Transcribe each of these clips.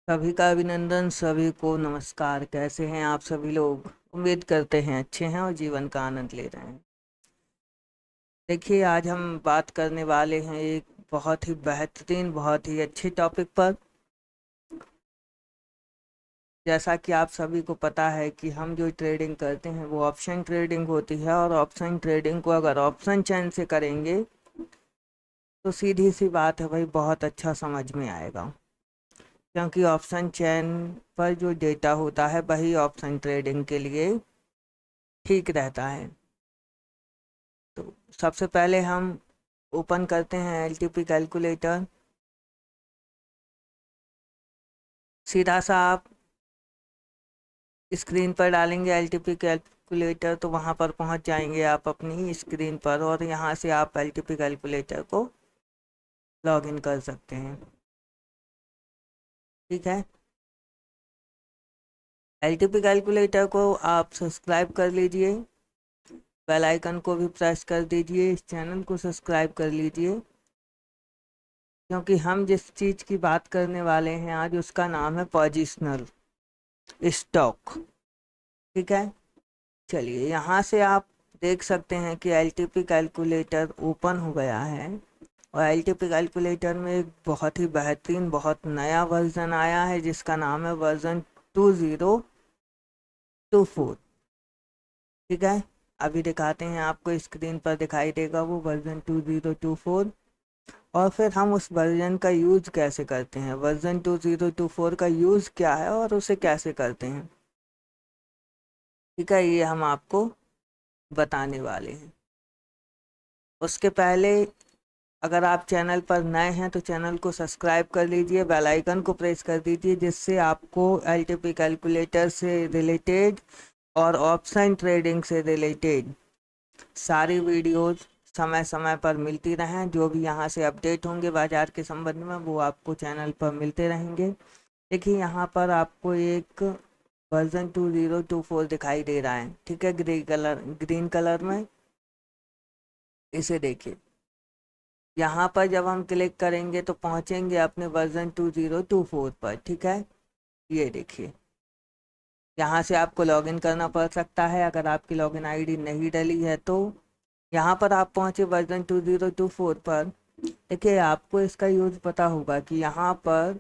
सभी का अभिनंदन, सभी को नमस्कार। कैसे हैं आप सभी लोग? उम्मीद करते हैं अच्छे हैं और जीवन का आनंद ले रहे हैं। देखिए, आज हम बात करने वाले हैं एक बहुत ही बेहतरीन, बहुत ही अच्छे टॉपिक पर। जैसा कि आप सभी को पता है कि हम जो ट्रेडिंग करते हैं वो ऑप्शन ट्रेडिंग होती है, और ऑप्शन ट्रेडिंग को अगर ऑप्शन चेन से करेंगे तो सीधी सी बात है भाई, बहुत अच्छा समझ में आएगा। क्योंकि ऑप्शन चेन पर जो डेटा होता है वही ऑप्शन ट्रेडिंग के लिए ठीक रहता है। तो सबसे पहले हम ओपन करते हैं एलटीपी कैलकुलेटर। सीधा सा आप स्क्रीन पर डालेंगे एलटीपी कैलकुलेटर तो वहाँ पर पहुँच जाएंगे आप अपनी ही स्क्रीन पर, और यहाँ से आप एलटीपी कैलकुलेटर को लॉग इन कर सकते हैं। ठीक है, एलटीपी कैलकुलेटर को आप सब्सक्राइब कर लीजिए, बेल आइकन को भी प्रेस कर दीजिए, इस चैनल को सब्सक्राइब कर लीजिए, क्योंकि हम जिस चीज़ की बात करने वाले हैं आज उसका नाम है पोजिशनल स्टॉक। ठीक है, चलिए यहाँ से आप देख सकते हैं कि एलटीपी कैलकुलेटर ओपन हो गया है, और एलटीपी कैलकुलेटर में एक बहुत ही बेहतरीन, बहुत नया वर्जन आया है जिसका नाम है वर्जन 2024। ठीक है, अभी दिखाते हैं आपको, स्क्रीन पर दिखाई देगा वो वर्जन 2024। और फिर हम उस वर्जन का यूज़ कैसे करते हैं, वर्जन 2024 का यूज़ क्या है और उसे कैसे करते हैं। ठीक है, ये हम आपको बताने वाले हैं। उसके पहले अगर आप चैनल पर नए हैं तो चैनल को सब्सक्राइब कर लीजिए, बेल आइकन को प्रेस कर दीजिए, जिससे आपको एलटीपी कैलकुलेटर से रिलेटेड और ऑप्शन ट्रेडिंग से रिलेटेड सारी वीडियोस समय समय पर मिलती रहें। जो भी यहाँ से अपडेट होंगे बाजार के संबंध में वो आपको चैनल पर मिलते रहेंगे। देखिए, यहाँ पर आपको एक वर्जन 2024 दिखाई दे रहा है। ठीक है, ग्रीन कलर में इसे देखिए। यहाँ पर जब हम क्लिक करेंगे तो पहुँचेंगे अपने वर्जन 2024 पर। ठीक है, ये देखिए, यहाँ से आपको लॉगिन करना पड़ सकता है अगर आपकी लॉगिन आईडी नहीं डली है तो। यहाँ पर आप पहुँचे वर्जन 2024 पर। देखिए, आपको इसका यूज़ पता होगा कि यहाँ पर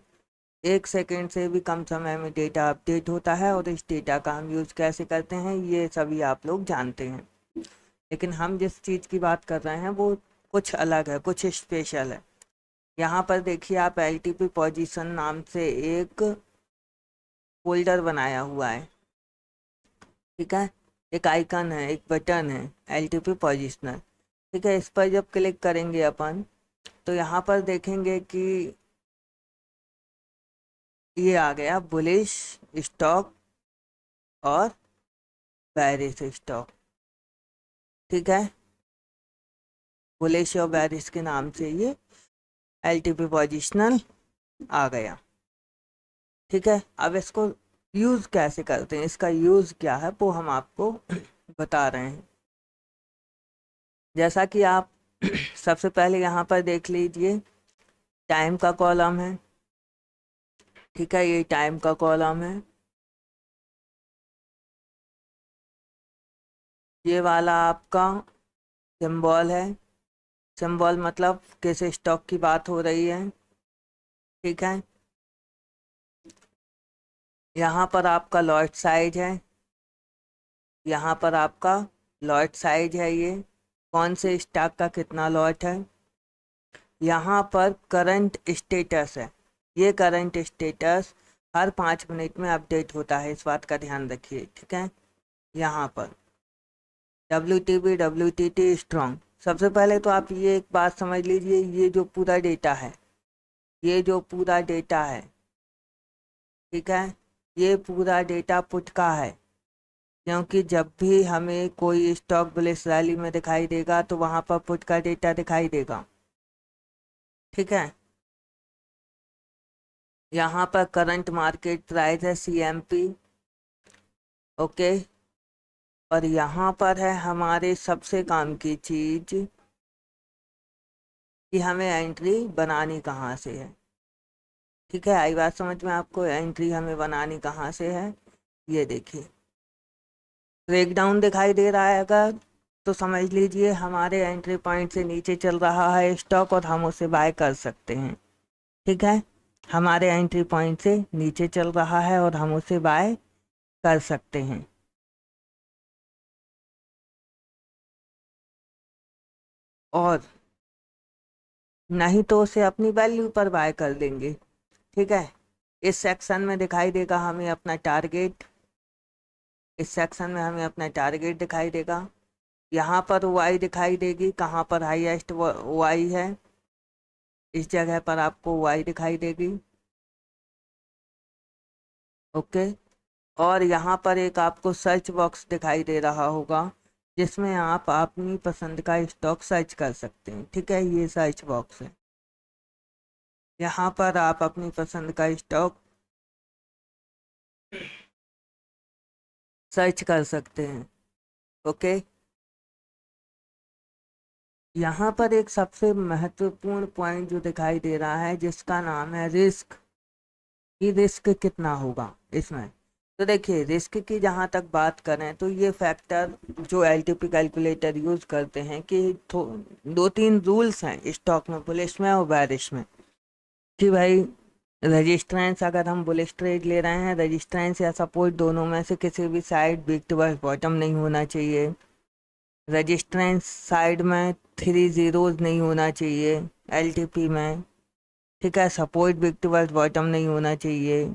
1 सेकेंड से भी कम समय में डेटा अपडेट होता है, और इस डेटा का हम यूज़ कैसे करते हैं ये सभी आप लोग जानते हैं। लेकिन हम जिस चीज़ की बात कर रहे हैं वो कुछ अलग है, कुछ स्पेशल है। यहाँ पर देखिए, आप एलटीपी पोजीशन नाम से एक फोल्डर बनाया हुआ है। ठीक है, एक आइकन है, एक बटन है, एलटीपी पोजिशनर। ठीक है, इस पर जब क्लिक करेंगे अपन तो यहाँ पर देखेंगे कि ये आ गया बुलिश स्टॉक और बेरिश स्टॉक। ठीक है, बुलिश और बेरिश के नाम से ये एलटीपी पोजिशनल आ गया। ठीक है, अब इसको यूज़ कैसे करते हैं, इसका यूज़ क्या है वो हम आपको बता रहे हैं। जैसा कि आप सबसे पहले यहाँ पर देख लीजिए, टाइम का कॉलम है। ठीक है, ये टाइम का कॉलम है। ये वाला आपका सिंबल है। सिंबल मतलब किस स्टॉक की बात हो रही है। ठीक है, यहाँ पर आपका लॉट साइज है। यहाँ पर आपका लॉट साइज है, ये कौन से स्टॉक का कितना लॉट है। यहाँ पर करंट स्टेटस है। ये करंट स्टेटस हर 5 मिनट में अपडेट होता है, इस बात का ध्यान रखिए। ठीक है, यहाँ पर WTB WTT स्ट्रॉन्ग। सबसे पहले तो आप ये एक बात समझ लीजिए, ये जो पूरा डेटा है, ये जो पूरा डेटा है, ठीक है, ये पूरा डेटा पुट का है। क्योंकि जब भी हमें कोई स्टॉक बुलिश रैली में दिखाई देगा तो वहाँ पर पुट का डेटा दिखाई देगा। ठीक है, यहाँ पर करंट मार्केट प्राइस है CMP। ओके, और यहाँ पर है हमारे सबसे काम की चीज़ कि हमें एंट्री बनानी कहाँ से है। ठीक है, आई बात समझ में आपको? एंट्री हमें बनानी कहाँ से है, ये देखिए ब्रेकडाउन दिखाई दे रहा है अगर, तो समझ लीजिए हमारे एंट्री पॉइंट से नीचे चल रहा है स्टॉक और हम उसे बाय कर सकते हैं। ठीक है, हमारे एंट्री पॉइंट से नीचे चल रहा है और हम उसे बाय कर सकते हैं। और नहीं तो उसे अपनी वैल्यू पर बाय कर देंगे। ठीक है, इस सेक्शन में दिखाई देगा हमें अपना टारगेट, इस सेक्शन में हमें अपना टारगेट दिखाई देगा। यहाँ पर वाई दिखाई देगी, कहाँ पर हाईएस्ट वाई है, इस जगह पर आपको वाई दिखाई देगी। ओके, और यहाँ पर एक आपको सर्च बॉक्स दिखाई दे रहा होगा जिसमें आप अपनी पसंद का स्टॉक सर्च कर सकते हैं। ठीक है, ये सर्च बॉक्स है, यहाँ पर आप अपनी पसंद का स्टॉक सर्च कर सकते हैं। ओके, यहाँ पर एक सबसे महत्वपूर्ण पॉइंट जो दिखाई दे रहा है जिसका नाम है रिस्क, कि रिस्क कितना होगा इसमें। तो देखिए रिस्क की जहाँ तक बात करें तो ये फैक्टर जो एलटीपी कैलकुलेटर यूज करते हैं कि दो तीन रूल्स हैं स्टॉक में, बुलिश में और बेरिश में, कि भाई रजिस्ट्रेंस, अगर हम बुलिश ट्रेड ले रहे हैं, रजिस्ट्रेंस या सपोर्ट दोनों में से किसी भी साइड बिग टू बॉटम नहीं होना चाहिए। रजिस्ट्रेंस साइड में 3 जीरोज नहीं होना चाहिए एलटीपी में। ठीक है, सपोर्ट बिग टू बॉटम नहीं होना चाहिए।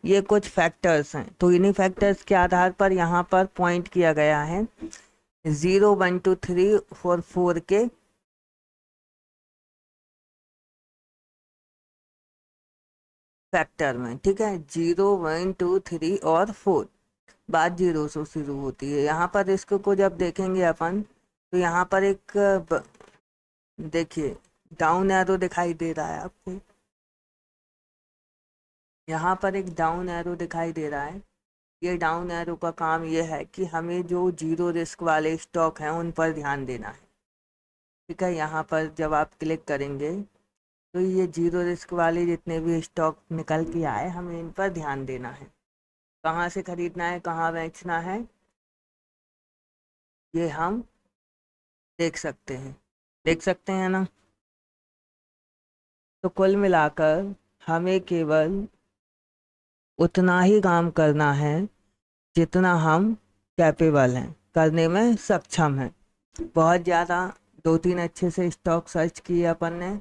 ये कुछ फैक्टर्स हैं, तो इन्हीं फैक्टर्स के आधार पर यहाँ पर पॉइंट किया गया है 0 1 2 3 4 4 के फैक्टर में। ठीक है, 0 1 2 3 और 4 बात जीरो से शुरू होती है। यहाँ पर इसको को जब देखेंगे अपन तो यहाँ पर एक देखिए डाउन एरो दिखाई दे रहा है आपको, यहाँ पर एक डाउन एरो दिखाई दे रहा है। ये डाउन एरो का काम ये है कि हमें जो जीरो रिस्क वाले स्टॉक हैं उन पर ध्यान देना है। ठीक है, यहाँ पर जब आप क्लिक करेंगे तो ये जीरो रिस्क वाले जितने भी स्टॉक निकल के आए हमें इन पर ध्यान देना है। कहाँ से खरीदना है, कहाँ बेचना है, ये हम देख सकते हैं, देख सकते हैं ना। तो कुल मिलाकर हमें केवल उतना ही काम करना है जितना हम कैपेबल हैं, करने में सक्षम हैं। बहुत ज़्यादा दो तीन अच्छे से स्टॉक सर्च किए अपन ने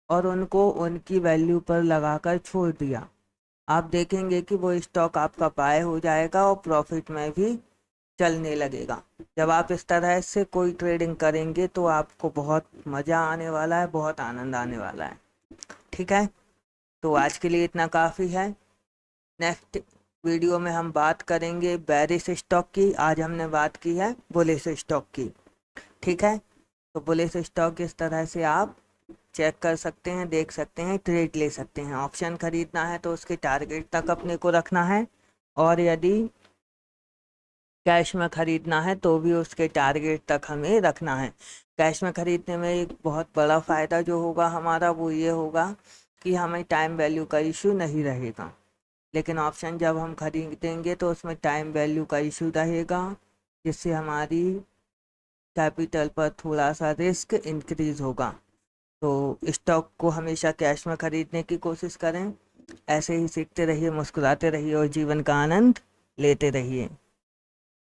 और उनको उनकी वैल्यू पर लगाकर छोड़ दिया। आप देखेंगे कि वो स्टॉक आपका बाय हो जाएगा और प्रॉफिट में भी चलने लगेगा। जब आप इस तरह से कोई ट्रेडिंग करेंगे तो आपको बहुत मज़ा आने वाला है, बहुत आनंद आने वाला है। ठीक है, तो आज के लिए इतना काफ़ी है। नेक्स्ट वीडियो में हम बात करेंगे बेरिश स्टॉक की, आज हमने बात की है बुलिश स्टॉक की। ठीक है, तो बुलिश स्टॉक इस तरह से आप चेक कर सकते हैं, देख सकते हैं, ट्रेड ले सकते हैं। ऑप्शन खरीदना है तो उसके टारगेट तक अपने को रखना है, और यदि कैश में खरीदना है तो भी उसके टारगेट तक हमें रखना है। कैश में खरीदने में एक बहुत बड़ा फ़ायदा जो होगा हमारा वो ये होगा कि हमें टाइम वैल्यू का इशू नहीं रहेगा। लेकिन ऑप्शन जब हम खरीदेंगे तो उसमें टाइम वैल्यू का इशू रहेगा, जिससे हमारी कैपिटल पर थोड़ा सा रिस्क इंक्रीज होगा। तो स्टॉक को हमेशा कैश में खरीदने की कोशिश करें। ऐसे ही सीखते रहिए, मुस्कुराते रहिए और जीवन का आनंद लेते रहिए।